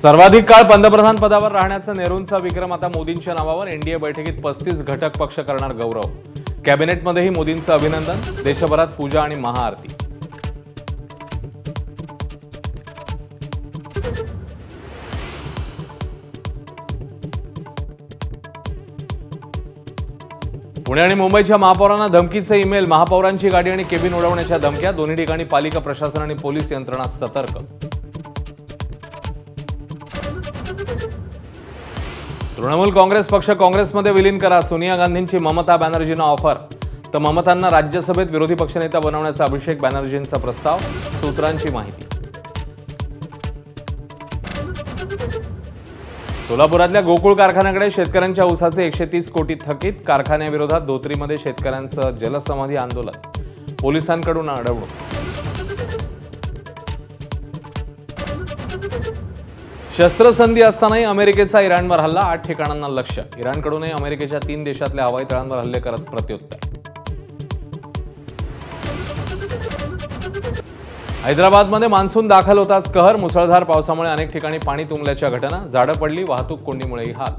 सर्वाधिक काळ पंतप्रधान पदावर राहण्याचा नेहरूंचा विक्रम आता मोदींच्या नावावर. एनडीए बैठकीत 35 घटक पक्ष करणार गौरव. कॅबिनेटमध्येही मोदींचं अभिनंदन. देशभरात पूजा आणि महाआरती. पुणे आणि मुंबईच्या महापौरांना धमकीचे ईमेल. महापौरांची गाडी आणि केबिन उडवण्याच्या धमक्या. दोन्ही ठिकाणी पालिका प्रशासन आणि पोलीस यंत्रणा सतर्क. तृणमूल काँग्रेस पक्ष काँग्रेसमध्ये विलीन करा. सोनिया गांधींची ममता बॅनर्जींना ऑफर. तर ममतांना राज्यसभेत विरोधी पक्षनेता बनवण्याचा अभिषेक बॅनर्जींचा प्रस्ताव. सूत्रांची माहिती. सोलापुरातल्या गोकुळ कारखान्याकडे शेतकऱ्यांच्या ऊसाचे 130 कोटी थकीत. कारखान्याविरोधात धोत्रीमध्ये शेतकऱ्यांचं जलसमाधी आंदोलन. पोलिसांकडून अडवणूक. शस्त्रसंधी असतानाही अमेरिकेचा इराणवर हल्ला. 8 ठिकाणांना लक्ष्य. इराणकडूनही अमेरिकेच्या 3 देशातल्या हवाई तळांवर हल्ले करत प्रत्युत्तर. हैदराबादमध्ये मान्सून दाखल होताच कहर. मुसळधार पावसामुळे अनेक ठिकाणी पाणी तुंबल्याच्या घटना. झाडं पडली. वाहतूक कोंडीमुळेही हाल.